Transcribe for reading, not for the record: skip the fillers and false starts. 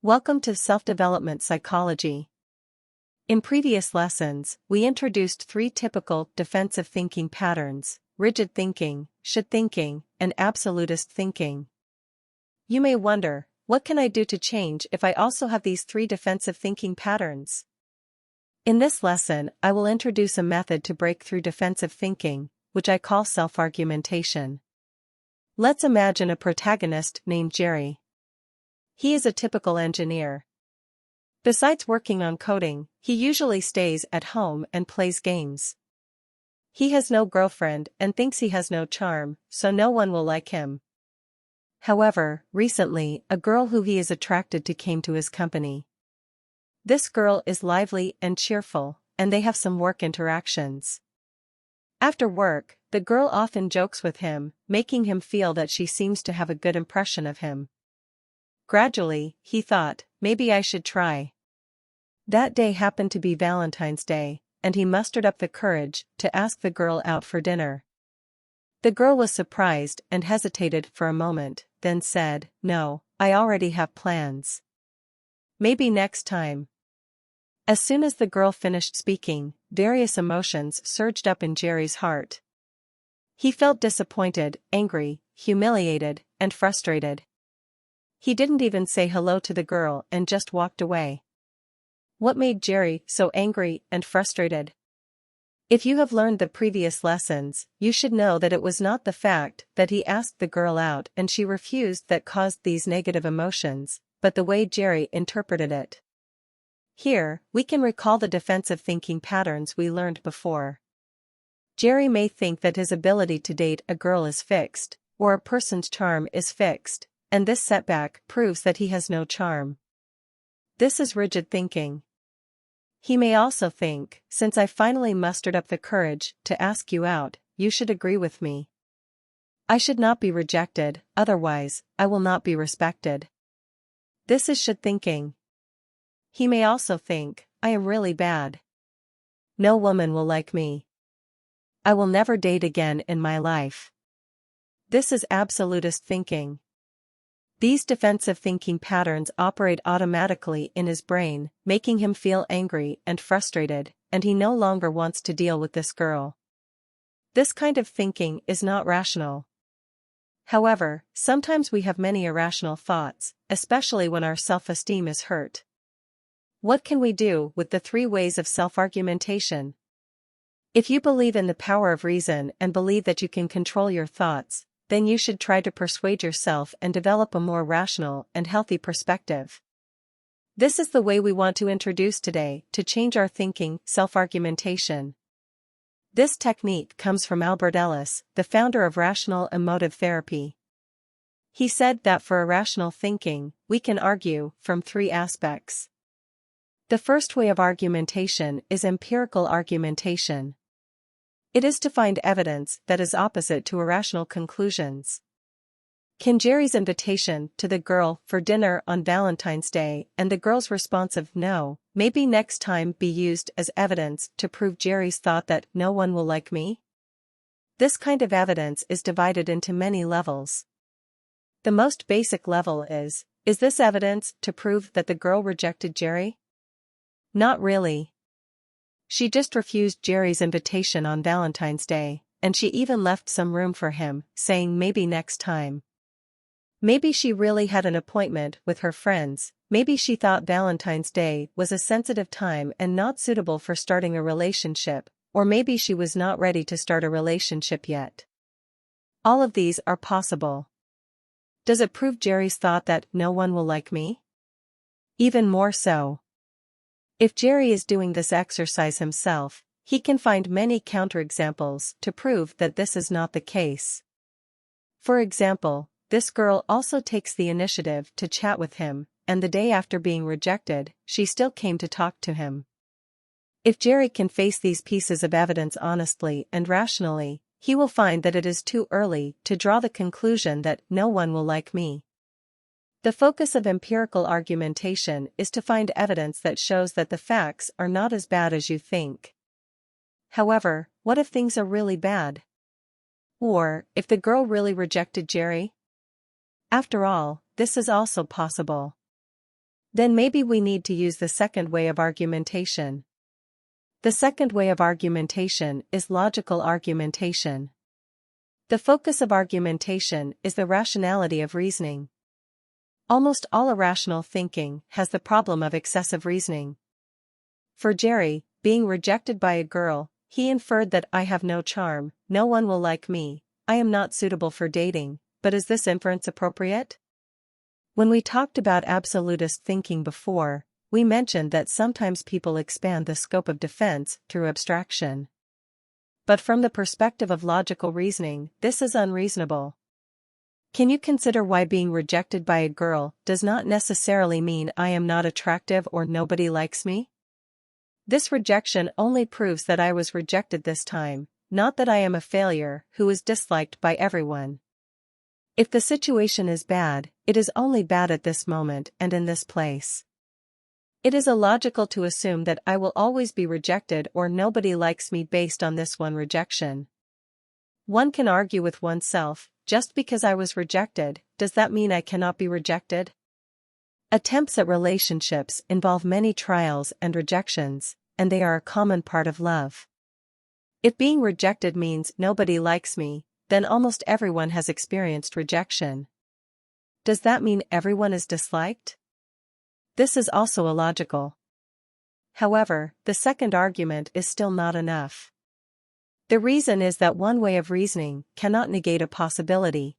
Welcome to Self-Development Psychology. In previous lessons, we introduced three typical defensive thinking patterns: rigid thinking, should thinking, and absolutist thinking. You may wonder, what can I do to change if I also have these three defensive thinking patterns? In this lesson, I will introduce a method to break through defensive thinking, which I call self-argumentation. Let's imagine a protagonist named Jerry. He is a typical engineer. Besides working on coding, he usually stays at home and plays games. He has no girlfriend and thinks he has no charm, so no one will like him. However, recently, a girl who he is attracted to came to his company. This girl is lively and cheerful, and they have some work interactions. After work, the girl often jokes with him, making him feel that she seems to have a good impression of him. Gradually, he thought, maybe I should try. That day happened to be Valentine's Day, and he mustered up the courage to ask the girl out for dinner. The girl was surprised and hesitated for a moment, then said, "No, I already have plans. Maybe next time." As soon as the girl finished speaking, various emotions surged up in Jerry's heart. He felt disappointed, angry, humiliated, and frustrated. He didn't even say hello to the girl and just walked away. What made Jerry so angry and frustrated? If you have learned the previous lessons, you should know that it was not the fact that he asked the girl out and she refused that caused these negative emotions, but the way Jerry interpreted it. Here, we can recall the defensive thinking patterns we learned before. Jerry may think that his ability to date a girl is fixed, or a person's charm is fixed, and this setback proves that he has no charm. This is rigid thinking. He may also think, since I finally mustered up the courage to ask you out, you should agree with me. I should not be rejected, otherwise, I will not be respected. This is should thinking. He may also think, I am really bad. No woman will like me. I will never date again in my life. This is absolutist thinking. These defensive thinking patterns operate automatically in his brain, making him feel angry and frustrated, and he no longer wants to deal with this girl. This kind of thinking is not rational. However, sometimes we have many irrational thoughts, especially when our self-esteem is hurt. What can we do with the three ways of self-argumentation? If you believe in the power of reason and believe that you can control your thoughts, then you should try to persuade yourself and develop a more rational and healthy perspective. This is the way we want to introduce today to change our thinking, self-argumentation. This technique comes from Albert Ellis, the founder of rational emotive therapy. He said that for irrational thinking, we can argue from three aspects. The first way of argumentation is empirical argumentation. It is to find evidence that is opposite to irrational conclusions. Can Jerry's invitation to the girl for dinner on Valentine's Day and the girl's response of no, maybe next time be used as evidence to prove Jerry's thought that no one will like me? This kind of evidence is divided into many levels. The most basic level is this evidence to prove that the girl rejected Jerry? Not really. She just refused Jerry's invitation on Valentine's Day, and she even left some room for him, saying maybe next time. Maybe she really had an appointment with her friends, maybe she thought Valentine's Day was a sensitive time and not suitable for starting a relationship, or maybe she was not ready to start a relationship yet. All of these are possible. Does it prove Jerry's thought that no one will like me? Even more so. If Jerry is doing this exercise himself, he can find many counterexamples to prove that this is not the case. For example, this girl also takes the initiative to chat with him, and the day after being rejected, she still came to talk to him. If Jerry can face these pieces of evidence honestly and rationally, he will find that it is too early to draw the conclusion that no one will like me. The focus of empirical argumentation is to find evidence that shows that the facts are not as bad as you think. However, what if things are really bad? Or, if the girl really rejected Jerry? After all, this is also possible. Then maybe we need to use the second way of argumentation. The second way of argumentation is logical argumentation. The focus of argumentation is the rationality of reasoning. Almost all irrational thinking has the problem of excessive reasoning. For Jerry, being rejected by a girl, he inferred that I have no charm, no one will like me, I am not suitable for dating, but is this inference appropriate? When we talked about absolutist thinking before, we mentioned that sometimes people expand the scope of defense through abstraction. But from the perspective of logical reasoning, this is unreasonable. Can you consider why being rejected by a girl does not necessarily mean I am not attractive or nobody likes me? This rejection only proves that I was rejected this time, not that I am a failure who is disliked by everyone. If the situation is bad, it is only bad at this moment and in this place. It is illogical to assume that I will always be rejected or nobody likes me based on this one rejection. One can argue with oneself, just because I was rejected, does that mean I cannot be rejected? Attempts at relationships involve many trials and rejections, and they are a common part of love. If being rejected means nobody likes me, then almost everyone has experienced rejection. Does that mean everyone is disliked? This is also illogical. However, the second argument is still not enough. The reason is that one way of reasoning cannot negate a possibility,